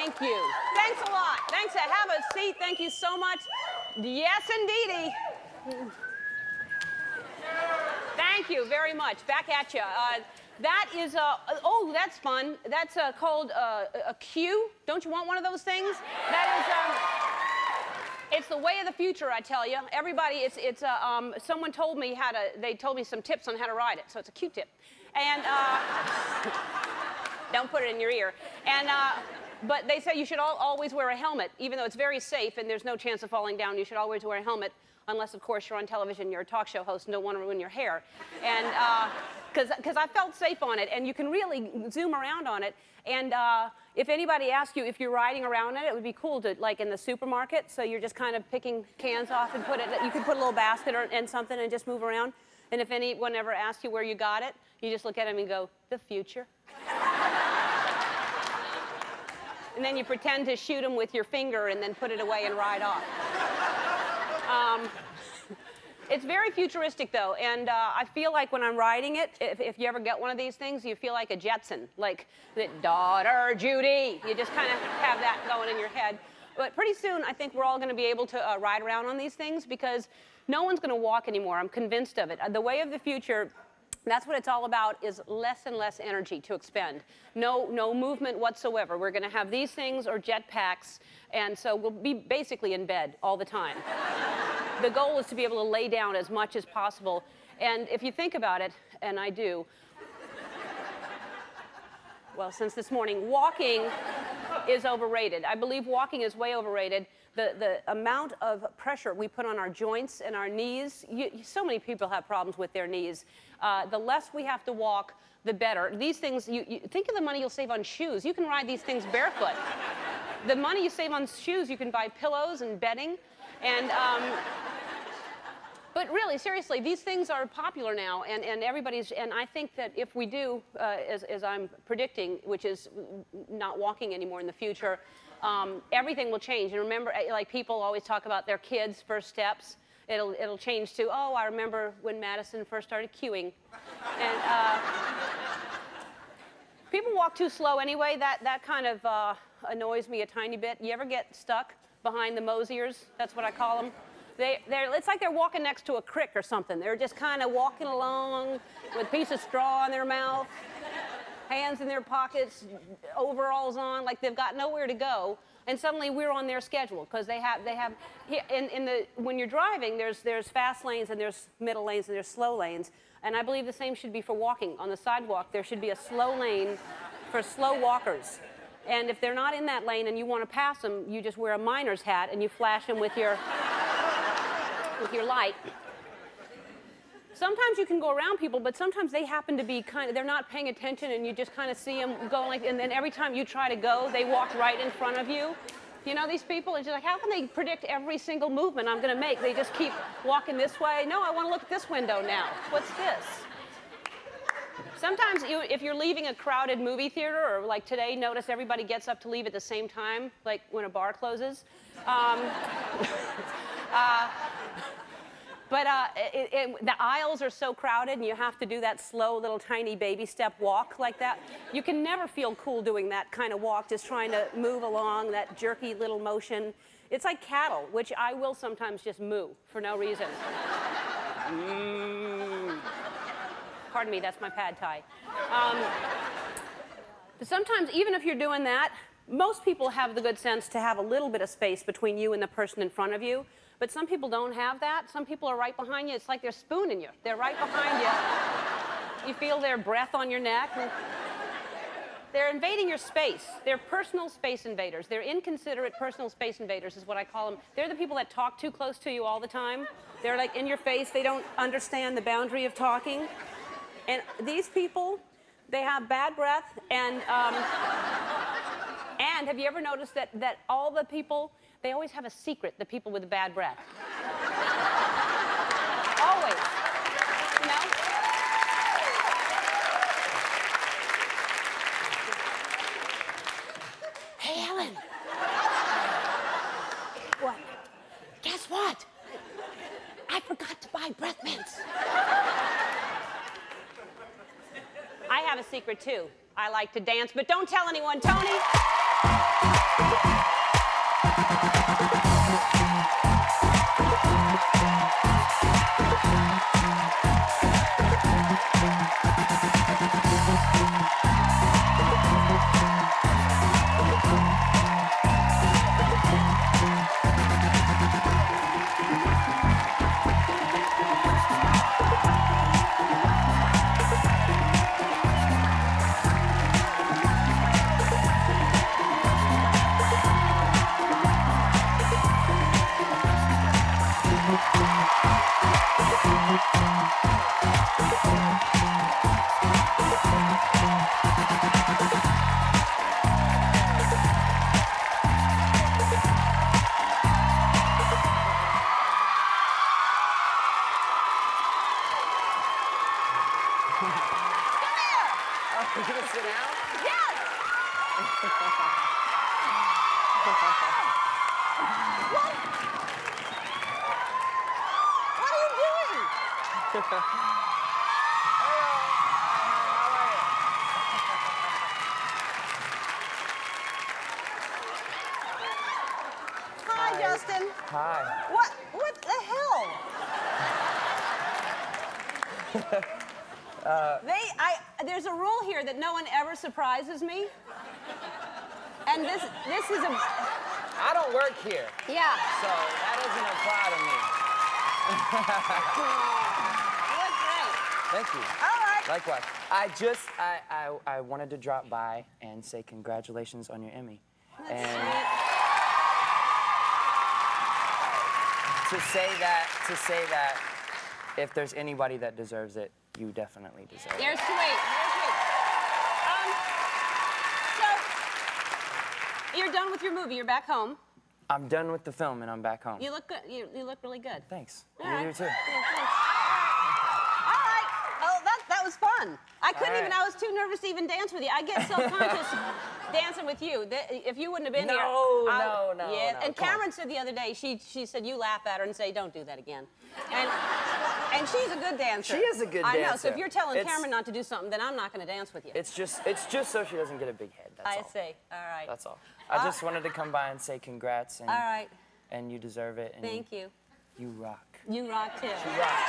Thank you. Thanks a lot. Thanks. Have a seat. Thank you so much. Yes, indeedy. Thank you very much. Back at you. That is oh, that's fun. That's called a cue. Don't you want one of those things? That is it's the way of the future, I tell you. Everybody, someone told me they told me some tips on how to ride it, so it's a Q-tip. And don't put it in your ear. And but they say you should always wear a helmet, even though it's very safe and there's no chance of falling down. You should always wear a helmet, unless, of course, you're on television, you're a talk show host and don't want to ruin your hair. And because I felt safe on it, and you can really zoom around on it. And if anybody asks you if you're riding around in it, it would be cool to, like in the supermarket, so you're just kind of picking cans off and you could put a little basket and something and just move around. And if anyone ever asks you where you got it, you just look at them and go, the future. And then you pretend to shoot them with your finger and then put it away and ride off. It's very futuristic, though, and I feel like when I'm riding it, if you ever get one of these things, you feel like a Jetson, like the daughter Judy. You just kind of have that going in your head. But pretty soon, I think we're all going to be able to ride around on these things because no one's going to walk anymore. I'm convinced of it. The way of the future, that's what it's all about, is less and less energy to expend. No movement whatsoever. We're going to have these things or jetpacks, and so we'll be basically in bed all the time. The goal is to be able to lay down as much as possible. And if you think about it, and I do, well, since this morning, walking is overrated. I believe walking is way overrated. The amount of pressure we put on our joints and our knees, so many people have problems with their knees. The less we have to walk, the better. These things, you think of the money you'll save on shoes. You can ride these things barefoot. The money you save on shoes, you can buy pillows and bedding. And, but really, seriously, these things are popular now, and I think that if we do, as I'm predicting, which is not walking anymore in the future, everything will change. And remember, like people always talk about their kids' first steps. It'll change to, oh, I remember when Madison first started queuing. And people walk too slow anyway. That kind of annoys me a tiny bit. You ever get stuck behind the mosiers? That's what I call them. It's like they're walking next to a crick or something. They're just kind of walking along with a piece of straw in their mouth, hands in their pockets, overalls on, like they've got nowhere to go. And suddenly we're on their schedule because they have when you're driving, there's fast lanes and there's middle lanes and there's slow lanes. And I believe the same should be for walking. On the sidewalk, there should be a slow lane for slow walkers. And if they're not in that lane and you want to pass them, you just wear a miner's hat and you flash them with your light. Sometimes you can go around people, but sometimes they happen to be they're not paying attention and you just kind of see them going like, and then every time you try to go, they walk right in front of you. You know these people? It's just like, how can they predict every single movement I'm going to make? They just keep walking this way. No, I want to look at this window now. What's this? Sometimes if you're leaving a crowded movie theater, or like today, notice everybody gets up to leave at the same time, like when a bar closes. But the aisles are so crowded, and you have to do that slow little tiny baby step walk like that. You can never feel cool doing that kind of walk, just trying to move along, that jerky little motion. It's like cattle, which I will sometimes just moo for no reason. Pardon me, that's my pad thai. But sometimes, even if you're doing that, most people have the good sense to have a little bit of space between you and the person in front of you. But some people don't have that. Some people are right behind you. It's like they're spooning you. They're right behind you. You feel their breath on your neck. And they're invading your space. They're personal space invaders. They're inconsiderate personal space invaders is what I call them. They're the people that talk too close to you all the time. They're like in your face. They don't understand the boundary of talking. And these people, they have bad breath. And have you ever noticed that all the people, they always have a secret, the people with the bad breath. Always. You know? Hey, Ellen. What? Guess what? I forgot to buy breath mints. I have a secret, too. I like to dance, but don't tell anyone, Tony. You gonna sit down? Yes! What? What are you doing? Hi, Justin. Hi. What the hell? There's a rule here that no one ever surprises me. And this is a... I don't work here. Yeah. So that doesn't apply to me. You look great. Thank you. All right. Likewise. I wanted to drop by and say congratulations on your Emmy. That's and sweet. to say that if there's anybody that deserves it, you definitely deserve it. You're sweet. You're sweet. So, you're done with your movie. You're back home. I'm done with the film and I'm back home. You look good. You look really good. Thanks. All You right. do too. Yeah, thanks. All right. Oh, that was fun. I couldn't All even. right. I was too nervous to even dance with you. I get self-conscious dancing with you. If you wouldn't have been here. No. Yeah. No, And come on. Cameron said the other day, she said you laugh at her and say, "Don't do that again." And she's a good dancer. She is a good I know. So dancer. if you're telling It's- Cameron not to do something, then I'm not going to dance with you. It's just so she doesn't get a big head. That's I all. see. All right. That's all. I just wanted to come by and say congrats and All right. and you deserve it. And Thank you. You rock. You rock too. You rock.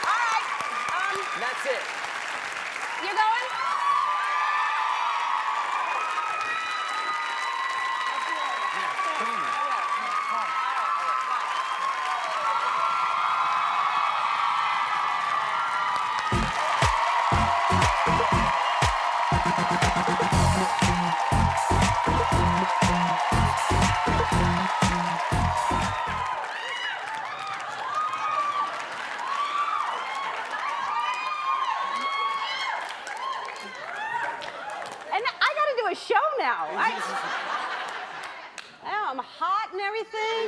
All right. All right. That's it. You going? And I got to do a show now. Now I'm hot and everything.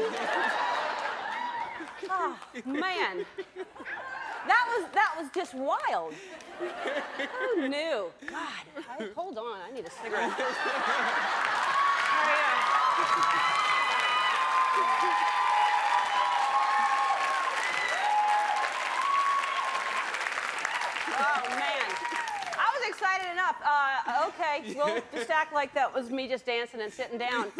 Oh, man. That was just wild. Who knew? God, hold on. I need a cigarette. Oh, man. I was excited enough. Okay, we'll just act like that was me just dancing and sitting down.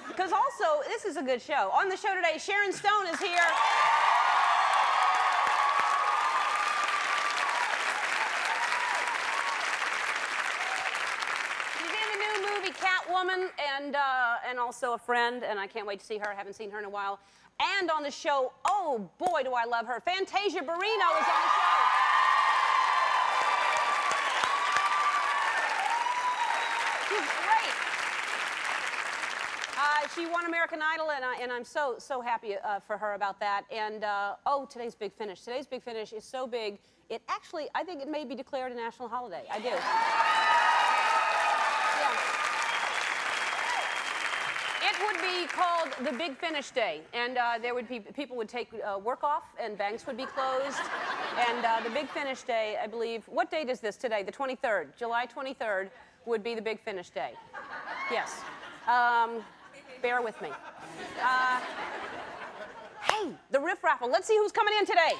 Because also, this is a good show. On the show today, Sharon Stone is here. She's in the new movie Catwoman and also a friend, and I can't wait to see her. I haven't seen her in a while. And on the show, oh boy, do I love her. Fantasia Barrino is on the show. She's great. She won American Idol, and I'm so happy for her about that. And oh, today's Big Finish. Today's Big Finish is so big, it actually, I think it may be declared a national holiday. I do. Yeah. It would be called the Big Finish Day, and there would be people would take work off, and banks would be closed. And the Big Finish Day, I believe. What date is this today? The 23rd, July 23rd, would be the Big Finish Day. Yes. Bear with me. Hey, the Riff-Raff. Let's see who's coming in today.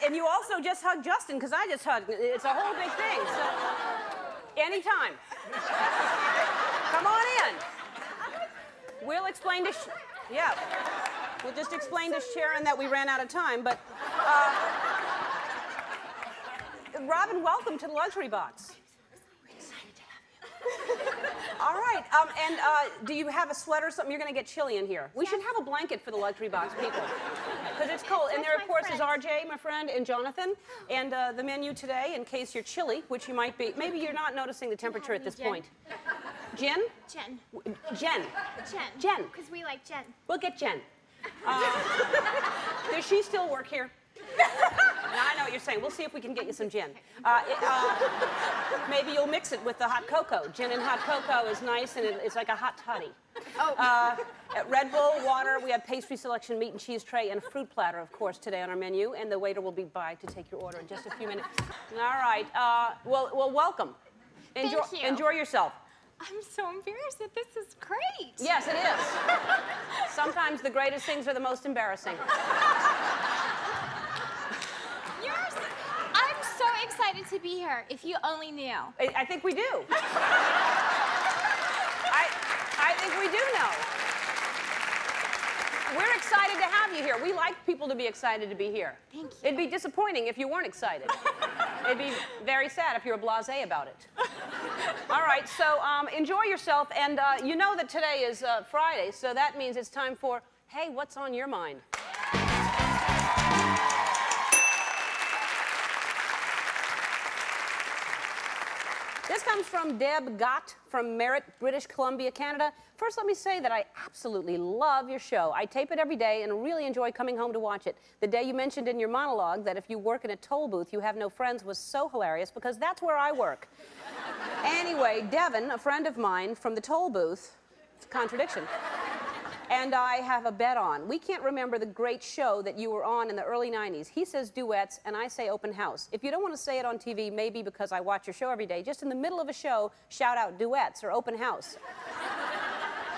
And you also just hugged Justin, because I just hugged. It's a whole big thing. So, anytime. Come on in. We'll explain to, yeah. We'll just explain to Sharon that we ran out of time, but, Robin, welcome to the Luxury Box. We're excited to have you. All right, do you have a sweater or something? You're going to get chilly in here. We should have a blanket for the Luxury Box people, because it's cold. And there, of course, is RJ, my friend, and Jonathan. And the menu today, in case you're chilly, which you might be. Maybe you're not noticing the temperature at this point. Jen? Jen. Jen. Jen. Jen. Because we like Jen. We'll get Jen. Does she still work here? Now I know what you're saying. We'll see if we can get you some gin. Maybe you'll mix it with the hot cocoa. Gin and hot cocoa is nice, and it's like a hot toddy. Oh. Red Bull, water, we have pastry selection, meat and cheese tray, and a fruit platter, of course, today on our menu. And the waiter will be by to take your order in just a few minutes. All right. Well, welcome. Thank you. Enjoy yourself. I'm so embarrassed that this is great. Yes, it is. Sometimes the greatest things are the most embarrassing. I'm so excited to be here, if you only knew. I think we do. I think we do know. We're excited to have you here. We like people to be excited to be here. Thank you. It'd be disappointing if you weren't excited. It'd be very sad if you were blasé about it. All right, so enjoy yourself. And you know that today is Friday, so that means it's time for, hey, what's on your mind? This comes from Deb Gott from Merritt, British Columbia, Canada. First, let me say that I absolutely love your show. I tape it every day and really enjoy coming home to watch it. The day you mentioned in your monologue that if you work in a toll booth, you have no friends was so hilarious because that's where I work. Anyway, Devin, a friend of mine from the toll booth, it's a contradiction, and I have a bet on. We can't remember the great show that you were on in the early 90s. He says duets, and I say open house. If you don't want to say it on TV, maybe because I watch your show every day, just in the middle of a show, shout out duets or open house.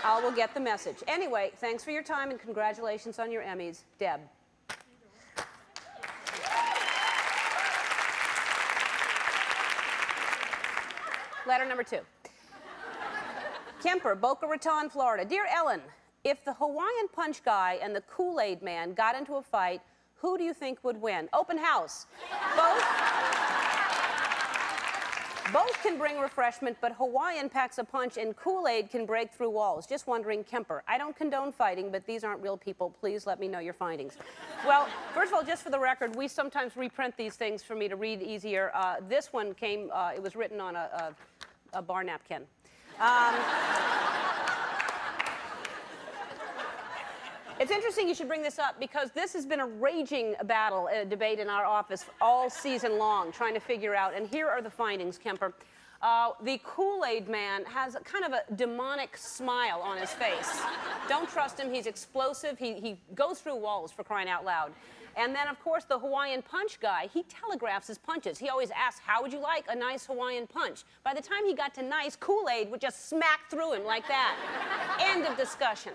I will get the message. Anyway, thanks for your time, and congratulations on your Emmys. Deb. Letter number 2. Kemper, Boca Raton, Florida. Dear Ellen, if the Hawaiian Punch guy and the Kool-Aid man got into a fight, who do you think would win? Open house. Both can bring refreshment, but Hawaiian packs a punch and Kool-Aid can break through walls. Just wondering, Kemper. I don't condone fighting, but these aren't real people. Please let me know your findings. Well, first of all, just for the record, we sometimes reprint these things for me to read easier. This one came, it was written on a bar napkin. It's interesting you should bring this up because this has been a raging battle, debate in our office all season long, trying to figure out, and here are the findings, Kemper. The Kool-Aid man has a kind of a demonic smile on his face. Don't trust him, he's explosive, he goes through walls, for crying out loud. And then, of course, the Hawaiian Punch guy, he telegraphs his punches. He always asks, how would you like a nice Hawaiian punch? By the time he got to nice, Kool-Aid would just smack through him like that. End of discussion.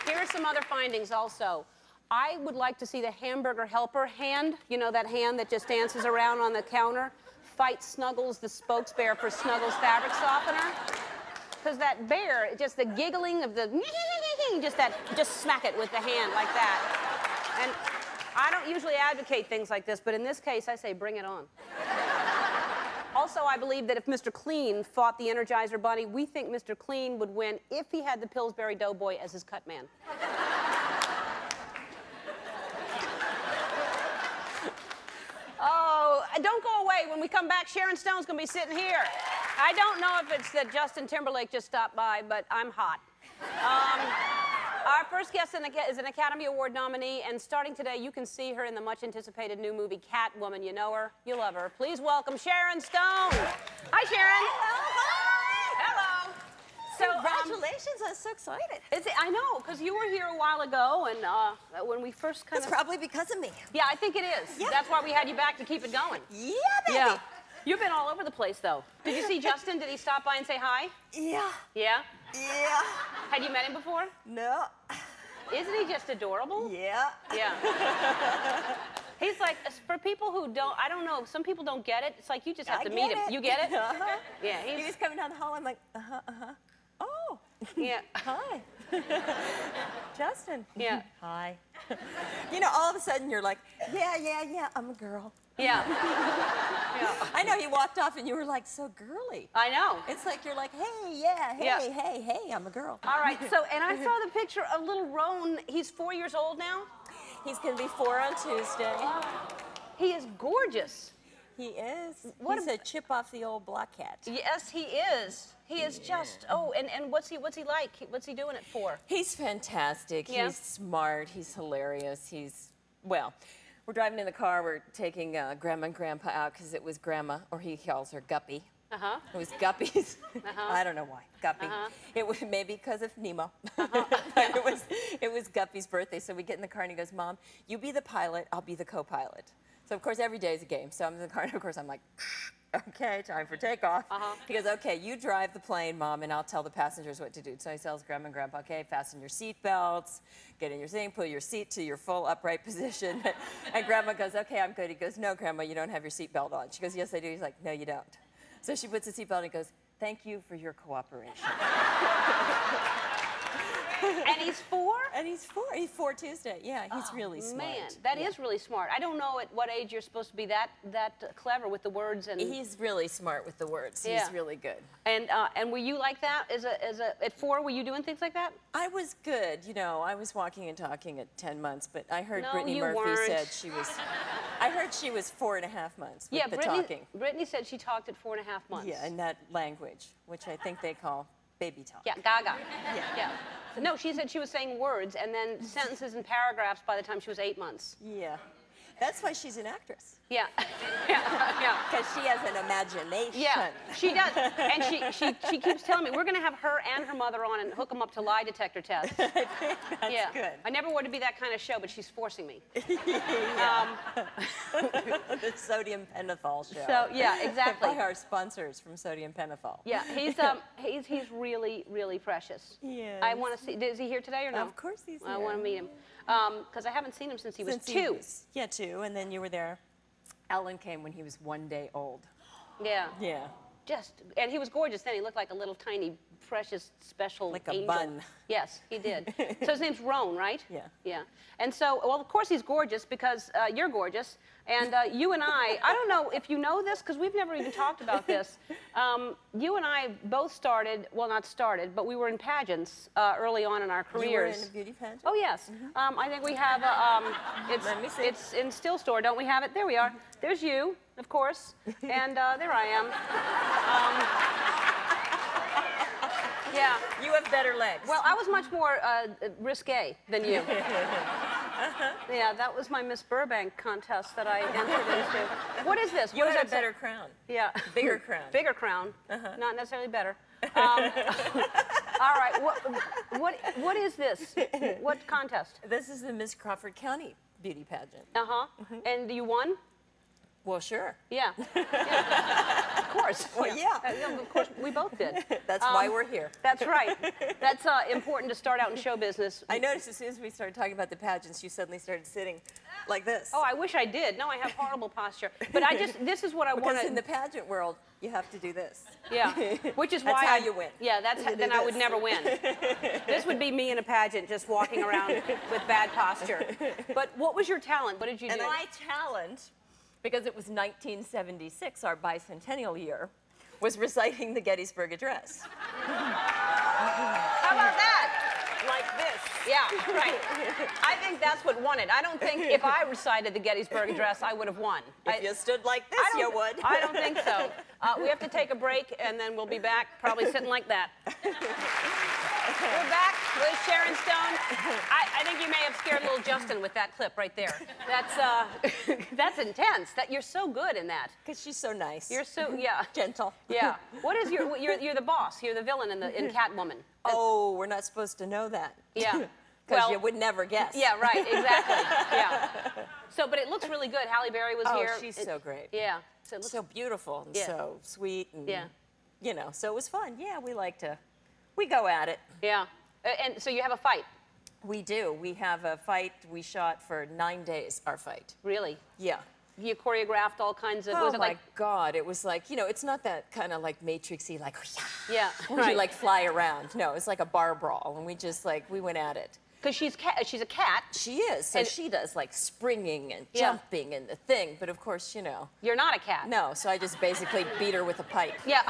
Here are some other findings also. I would like to see the hamburger helper hand, you know, that hand that just dances around on the counter, fight Snuggles, the spokesbear for Snuggles fabric softener. Because that bear, just the giggling of the, just smack it with the hand like that. And I don't usually advocate things like this, but in this case, I say bring it on. Also, I believe that if Mr. Clean fought the Energizer Bunny, we think Mr. Clean would win if he had the Pillsbury Doughboy as his cut man. Oh, don't go away. When we come back, Sharon Stone's going to be sitting here. I don't know if it's that Justin Timberlake just stopped by, but I'm hot. Our first guest is an Academy Award nominee, and starting today, you can see her in the much-anticipated new movie, Catwoman. You know her, you love her. Please welcome Sharon Stone. Hi, Sharon. Hello. Hello. So, Congratulations, I'm so excited. I know, because you were here a while ago, and when we first kind It's probably because of me. Yeah, I think it is. Yeah. That's why we had you back to keep it going. Yeah, baby. Yeah. You've been all over the place, though. Did you see Justin? Did he stop by and say hi? Yeah. Yeah? Yeah. Had you met him before? No. Isn't he just adorable? Yeah. Yeah. He's like, for people who don't, I don't know, some people don't get it. It's like you just have I to get meet him. it. You get it? Uh-huh. Yeah, He was coming down the hall. I'm like, Oh. yeah. Hi. Justin. Yeah. Hi. You know, all of a sudden you're like, yeah, I'm a girl. Yeah. Yeah. I know, he walked off and you were like so girly. I know. It's like you're like, hey, hey, I'm a girl. All right, so, and I saw the picture of little Roan. He's 4 years old now. He's gonna be 4 on Tuesday. He is gorgeous. He is. What He's a chip off the old block cat. Yes, he is. He is just, and what's he like? What's he doing it for? He's fantastic. Yeah. He's smart. He's hilarious. Well, we're driving in the car. We're taking Grandma and Grandpa out because it was Grandma, or he calls her Guppy. Uh-huh. It was Guppy's. Uh-huh. I don't know why. Guppy. Uh-huh. It was maybe because of Nemo. Uh-huh. But it was Guppy's birthday. So we get in the car and he goes, Mom, you be the pilot, I'll be the co-pilot. So of course every day is a game. So I'm in the car and of course I'm like, okay, time for takeoff. Uh-huh. He goes, okay, you drive the plane, Mom, and I'll tell the passengers what to do. So he tells Grandma and Grandpa, okay, fasten your seat belts, get in your thing, put your seat to your full upright position. And Grandma goes, okay, I'm good. He goes, no, Grandma, you don't have your seat belt on. She goes, yes, I do. He's like, no, you don't. So she puts the seat belt and goes, thank you for your cooperation. And he's 4? And he's 4. He's 4 Tuesday. Yeah, he's really smart. Man, that is really smart. I don't know at what age you're supposed to be that clever with the words and. He's really smart with the words. Yeah. He's really good. And were you like that at 4? Were you doing things like that? I was good. You know, I was walking and talking at 10 months, but I heard No, Brittany you Murphy weren't. said she was. I heard she was 4.5 months with Yeah, the Brittany. talking. Brittany said she talked at 4.5 months. Yeah, in that language, which I think they call baby talk. Yeah, Gaga. Yeah. Yeah. No, she said she was saying words and then sentences and paragraphs by the time she was 8 months. Yeah. That's why she's an actress. Yeah. Yeah. Because she has an imagination. Yeah, she does. And she keeps telling me, we're going to have her and her mother on and hook them up to lie detector tests. I think that's Yeah. good. I never wanted to be that kind of show, but she's forcing me. The sodium pentothal show. So, yeah, exactly. By our sponsors from Sodium Pentothal. Yeah, he's really, really precious. Yes. I want to see, is he here today or no? Of course he's I here. want to meet him. Because I haven't seen him since he was 2. Yeah, 2, and then you were there. Ellen came when he was 1 day old. Yeah. Yeah. And he was gorgeous then. He looked like a little tiny, precious, special Like a angel. bun. Yes, he did. So his name's Roan, right? Yeah. Yeah. And so, well, of course he's gorgeous because you're gorgeous. And you and I don't know if you know this because we've never even talked about this. You and I both started, well, not started, but we were in pageants early on in our careers. You were in a beauty pageant? Oh, yes. I think we have, Let me see. it's in Still Store, don't we have it? There we are. There's you, of course, and there I am. Yeah. You have better legs. Well, I was much more risque than you. Yeah, that was my Miss Burbank contest that I entered into. What is this? you What had a does that say? better crown. Yeah. Bigger crown. Bigger crown. Not necessarily better. All right. What is this? What contest? This is the Miss Crawford County beauty pageant. Uh-huh. And you won? Well, sure. Yeah. Yeah. Of course. Well, yeah. Of course, we both did. That's why we're here. That's right. That's important to start out in show business. I noticed as soon as we started talking about the pageants, you suddenly started sitting like this. Oh, I wish I did. No, I have horrible posture. But this is what I want Because to. in the pageant world, you have to do this. Yeah, which is That's why how I, you win. Yeah, that's You do then I would this. never win. This would be me in a pageant, just walking around with bad posture. But what was your talent? What did you do? And my talent, because it was 1976, our bicentennial year, was reciting the Gettysburg Address. How about that? Like this. Yeah, right. I think that's what won it. I don't think if I recited the Gettysburg Address, I would have won. If you stood like this, you would. I don't think so. We have to take a break, and then we'll be back, probably sitting like that. We're back with Sharon Stone. I think you may have scared little Justin with that clip right there. That's intense. You're so good in that. Because she's so nice. You're so, yeah. gentle. Yeah. What is you're the boss. You're the villain in Catwoman. Oh, we're not supposed to know that. Yeah. Because you would never guess. Yeah, right, exactly. Yeah. So, but it looks really good. Halle Berry was here. Oh, she's so great. Yeah. So, it looks- so beautiful and Yeah. so sweet and Yeah. you know, so it was fun. Yeah, we go at it. yeah. And so you have a fight, We do. We have a fight we shot for 9 days, our fight. really? Yeah. You choreographed all kinds of. Oh Was it my like? God! It was like, you know, it's not that kind of like Matrixy, like Yeah. where you like fly around. No, it's like a bar brawl, and we went at it. Because she's a cat. She is, so And- she does like springing and Yeah. jumping and the thing. But of course, you know, You're not a cat. no. So I just basically beat her with a pipe. Yeah.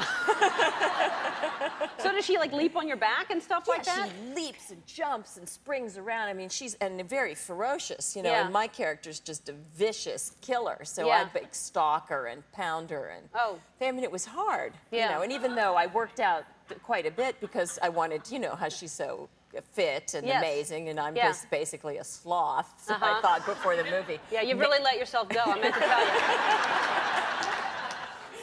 So does she like leap on your back and stuff like that? She leaps and jumps and springs around. I mean, she's very ferocious, you know. Yeah. And my character's just a vicious killer, so Yeah. I'd like stalk her and pound her, and Oh. I mean, it was hard, Yeah. you know. And even though I worked out quite a bit because I wanted, you know, how she's so fit and Yes. amazing, and I'm Yeah. just basically a sloth. So Uh-huh. I thought before the movie. Yeah, you've really let yourself go. I meant to tell you.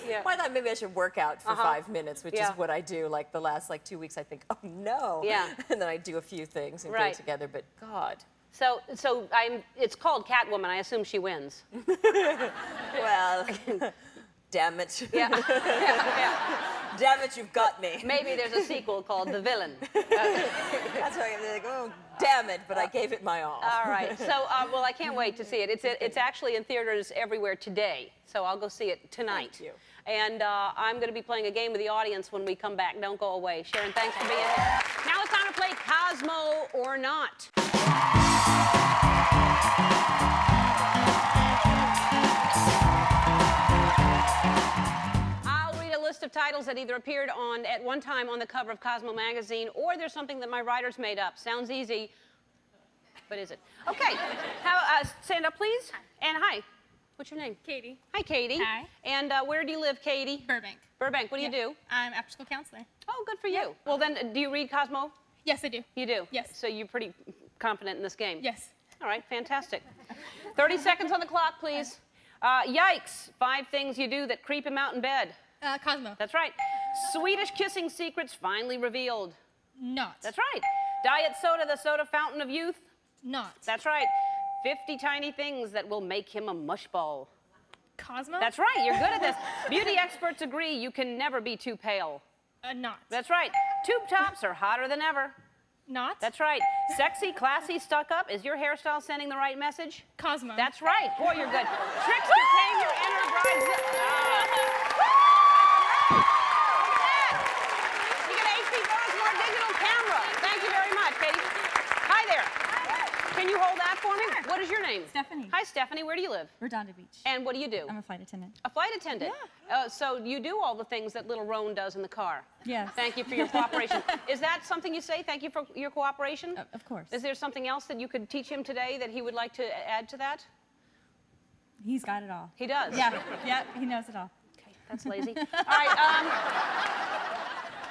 Yeah. Well, I thought maybe I should work out for 5 minutes, which Yeah. is what I do. Like the last 2 weeks, I think, oh no. Yeah. And then I do a few things and Right. get it together. But God, So it's called Catwoman. I assume she wins. well, damn it. Yeah. Yeah. Damn it, you've got me. Maybe there's a sequel called The Villain. That's why I'm like, oh, damn it, but I gave it my all. All right. So, well, I can't wait to see it. It's actually in theaters everywhere today. So I'll go see it tonight. Thank you. And I'm going to be playing a game with the audience when we come back. Don't go away. Sharon, thanks for being here. Now it's time to play Cosmo or Not. I'll read a list of titles that either appeared at one time on the cover of Cosmo magazine, or there's something that my writers made up. Sounds easy, but is it? Okay. Stand up, please. And hi. What's your name? Katie. Hi, Katie. Hi. And where do you live, Katie? Burbank. Burbank. What do you do? I'm after school counselor. Oh, good for you. Well, then, do you read Cosmo? Yes, I do. You do? Yes. So you're pretty confident in this game? Yes. All right, fantastic. 30 seconds on the clock, please. Yikes. 5 things you do that creep him out in bed. Cosmo. That's right. Swedish kissing secrets finally revealed. Not. That's right. Diet soda, the soda fountain of youth. Not. That's right. 50 tiny things that will make him a mushball. Cosmo. That's right, you're good at this. Beauty experts agree you can never be too pale. Not. That's right. Tube tops are hotter than ever. Not. That's right. Sexy, classy, stuck up. Is your hairstyle sending the right message? Cosmo. That's right. Boy, you're good. Tricks to tame your inner bride. You get an HP bonus, more digital camera. Thank you very much, Katie. Hi there. Can you hold that for me? What is your name? Stephanie. Hi, Stephanie. Where do you live? Redondo Beach. And what do you do? I'm a flight attendant. A flight attendant. So you do all the things that little Roan does in the car. Yes. Thank you for your cooperation. Is that something you say? Thank you for your cooperation? Of course. Is there something else that you could teach him today that he would like to add to that? He's got it all. He does? Yeah, he knows it all. Okay, that's lazy. All right.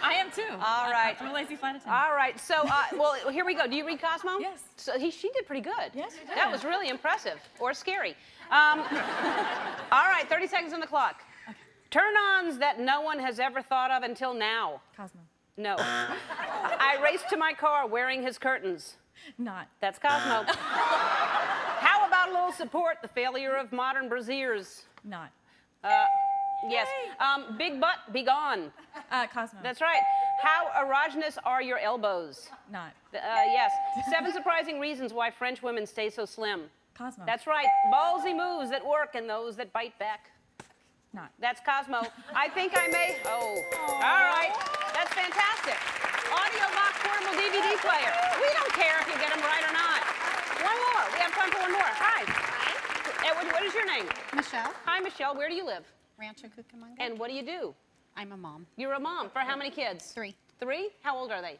I am too. All right. I'm a lazy flight attendant. All right. So, well, here we go. Do you read Cosmo? Yes. So she did pretty good. Yes, she did. That was really impressive, or scary. All right. 30 seconds on the clock. Okay. Turn-ons that no one has ever thought of until now. Cosmo. No. I raced to my car wearing his curtains. Not. That's Cosmo. How about a little support? The failure of modern brassiers. Not. Yes. Big butt, be gone. Cosmo. That's right. How erogenous are your elbows? Not. Yes. 7 surprising reasons why French women stay so slim. Cosmo. That's right. Ballsy moves that work and those that bite back. Not. That's Cosmo. I think I may. Oh. All right. That's fantastic. Audio box portable DVD player. We don't care if you get them right or not. One more. We have time for one more. Hi. What is your name? Michelle, Hi, Michelle. Where do you live? Rancho Cucamonga. And what do you do? I'm a mom. You're a mom. For how many kids? 3. 3? How old are they?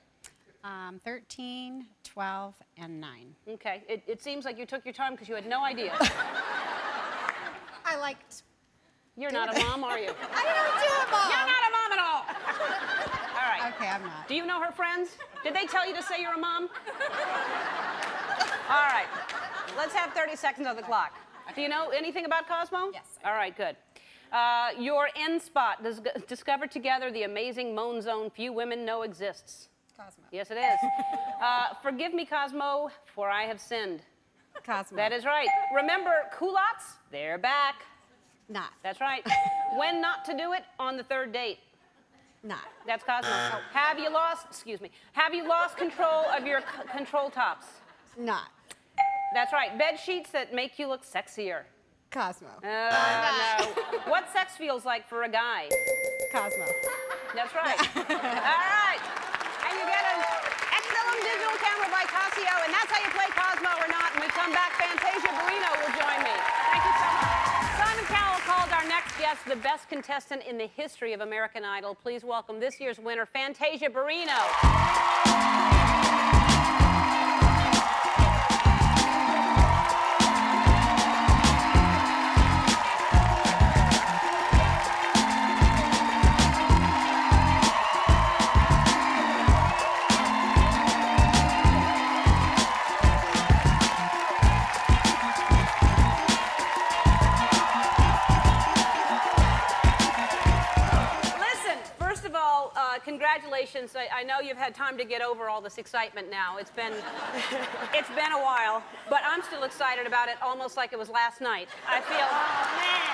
13, 12, and 9. Okay. It seems like you took your time because you had no idea. I liked. You're not a mom, are you? I don't do it, Mom. You're not a mom at all. All right. Okay, I'm not. Do you know her friends? Did they tell you to say you're a mom? All right. Let's have 30 seconds on the clock. Do you know anything about Cosmo? Yes. All right, good. Your end spot. Discover together the amazing moan zone few women know exists. Cosmo. Yes, it is. Forgive me, Cosmo, for I have sinned. Cosmo. That is right. Remember, culottes? They're back. Not. That's right. When not to do it? On the third date. Not. That's Cosmo. Have you lost, excuse me, have you lost control of your control tops? Not. That's right. Bed sheets that make you look sexier. Cosmo. No. What sex feels like for a guy? Cosmo. That's right. All right. And you get an excellent digital camera by Casio, and that's how you play Cosmo or not. When we come back, Fantasia Barrino will join me. Thank you so much. Simon Cowell called our next guest the best contestant in the history of American Idol. Please welcome this year's winner, Fantasia Barrino. Congratulations. I know you've had time to get over all this excitement now. It's been a while, but I'm still excited about it, almost like it was last night. I feel, oh man.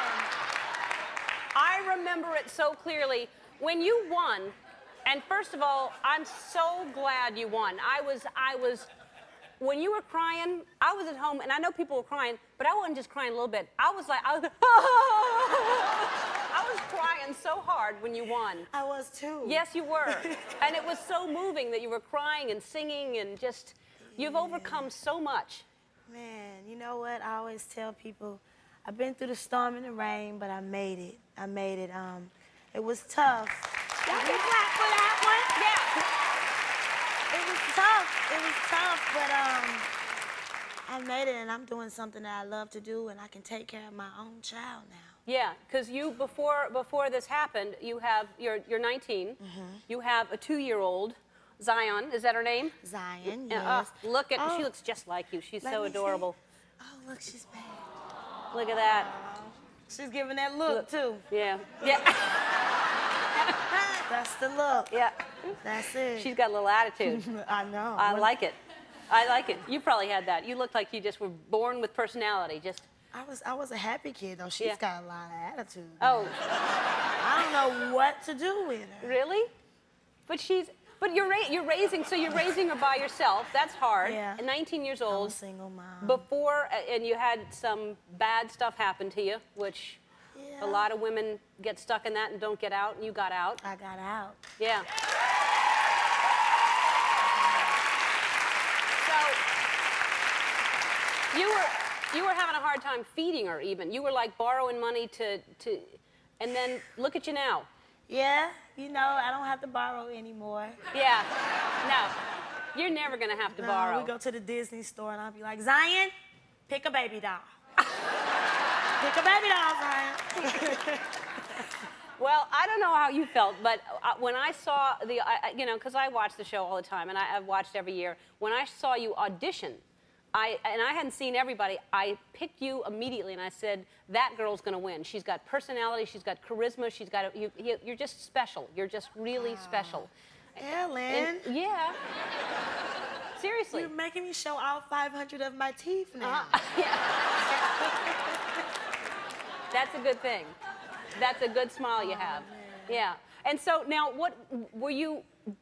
I remember it so clearly. When you won, and first of all, I'm so glad you won. When you were crying, I was at home, and I know people were crying, but I wasn't just crying a little bit. I was crying so hard when you won. I was too. Yes, you were. And it was so moving that you were crying and singing and just, you've overcome so much. Man, you know what? I always tell people, I've been through the storm and the rain, but I made it. I made it. It was tough. Y'all can clap for that one? Yeah. It was tough. It was tough, but I made it, and I'm doing something that I love to do, and I can take care of my own child now. Yeah, because you, before this happened, you're 19. Mm-hmm. You have a 2-year-old, Zion. Is that her name? Zion, yes. Look at, she looks just like you. She's so adorable. See. Oh, look, she's back. Look at that. She's giving that look, too. Yeah. Yeah. That's the look. Yeah. That's it. She's got a little attitude. I know. I like it. I like it. You probably had that. You looked like you just were born with personality. Just. I was a happy kid, though. She's got a lot of attitude. Oh. I don't know what to do with her. Really? But you're raising her by yourself. That's hard. Yeah. 19 years old. I'm a single mom. Before, and you had some bad stuff happen to you, which a lot of women get stuck in that and don't get out, and you got out. I got out. Yeah. So you were having a hard time feeding her even. You were like borrowing money and then look at you now. Yeah, you know, I don't have to borrow anymore. Yeah, no. You're never gonna have to borrow. We go to the Disney store and I'll be like, Zion, pick a baby doll. Pick a baby doll, Zion. Well, I don't know how you felt, but when I saw because I watch the show all the time, and I've watched every year, when I saw you audition, I hadn't seen everybody, I picked you immediately, and I said, that girl's going to win. She's got personality, she's got charisma, you're just special. You're just really special. Ellen. Yeah. Seriously. You're making me show all 500 of my teeth now. Yeah. That's a good thing. That's a good smile you have. Yeah. And so now,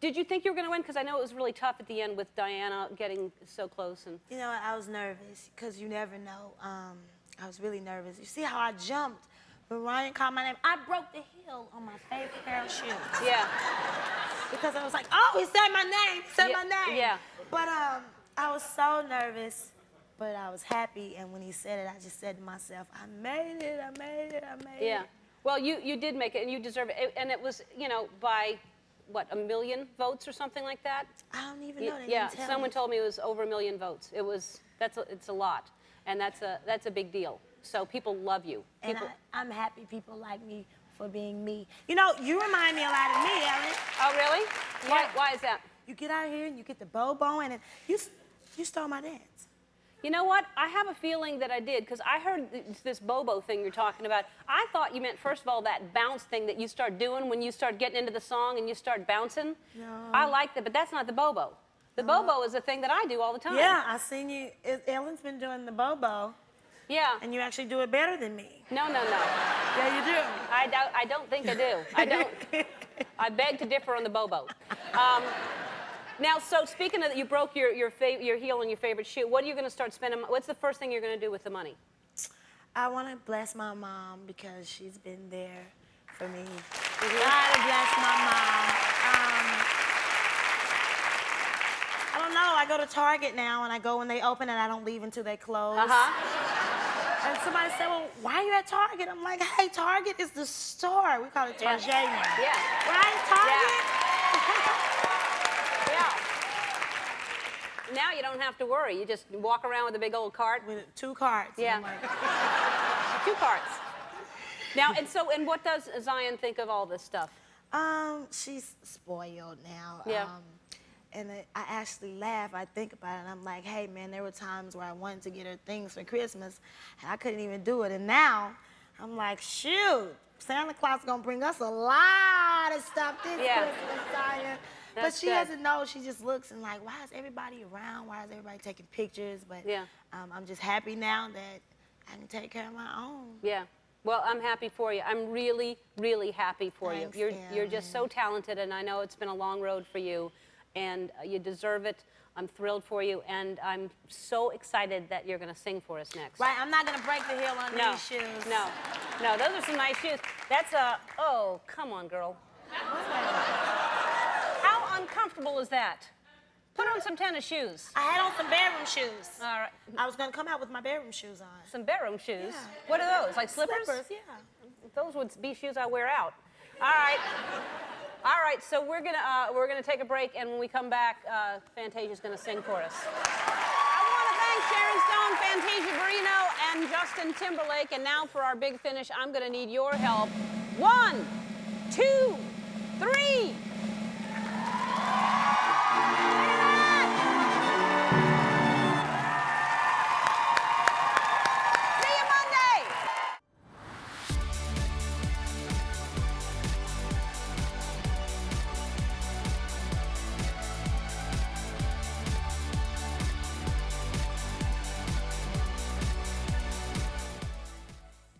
did you think you were going to win? Because I know it was really tough at the end with Diana getting so close. And you know, I was nervous because you never know. I was really nervous. You see how I jumped when Ryan called my name? I broke the heel on my favorite pair of shoes. Yeah. Because I was like, oh, he said my name. He said my name. Yeah. But I was so nervous, but I was happy. And when he said it, I just said to myself, I made it, I made it, I made it. Yeah. Well, you did make it, and you deserve it. And it was, by, what, 1 million votes or something like that? I don't even know. They Yeah, didn't tell someone me. told me it was over 1 million votes. It's a lot, and that's a big deal. So people love you. And I'm happy people like me for being me. You know, you remind me a lot of me, Ellen. Oh, really? Yeah. Why is that? You get out here and you get the bow bowing, and you stole my dance. You know what? I have a feeling that I did, because I heard this Bobo thing you're talking about. I thought you meant, first of all, that bounce thing that you start doing when you start getting into the song and you start bouncing. No. I like that, but that's not the Bobo. The Bobo is a thing that I do all the time. Yeah, I seen you. Ellen's been doing the bobo. Yeah. And you actually do it better than me. No, no, no. Yeah, you do. I don't think I do. I don't. I beg to differ on the bobo. Now, so speaking of that, you broke your heel on your favorite shoe. What are you going to start spending? What's the first thing you're going to do with the money? I want to bless my mom because she's been there for me. Gotta bless my mom. I don't know. I go to Target now, and I go when they open, and I don't leave until they close. And somebody said, well, why are you at Target? I'm like, hey, Target is the store. We call it Target now. Yeah. Right, Target? Yeah. Now you don't have to worry. You just walk around with a big old cart. With 2 carts. Yeah. And I'm like, 2 carts. Now, and what does Zion think of all this stuff? she's spoiled now. Yeah. I actually laugh. I think about it, and I'm like, hey, man, there were times where I wanted to get her things for Christmas, and I couldn't even do it. And now, I'm like, shoot, Santa Claus is going to bring us a lot of stuff this Christmas, Zion. But she doesn't know. She just looks and like, why is everybody around? Why is everybody taking pictures? But I'm just happy now that I can take care of my own. Yeah. Well, I'm happy for you. I'm really, really happy for Thanks, you. You're just so talented, and I know it's been a long road for you, and you deserve it. I'm thrilled for you, and I'm so excited that you're going to sing for us next. Right, I'm not going to break the heel on these shoes. No, those are some nice shoes. That's oh, come on, girl. How uncomfortable is that? Put on some tennis shoes. I had on some bedroom shoes. All right. I was going to come out with my bedroom shoes on. Some bedroom shoes? Yeah. What are those, like slippers? Slippers, yeah. Those would be shoes I wear out. All right. All right, so we're gonna take a break, and when we come back, Fantasia's gonna sing for us. I want to thank Sharon Stone, Fantasia Barrino, and Justin Timberlake. And now for our big finish, I'm gonna need your help. 1, 2, 3.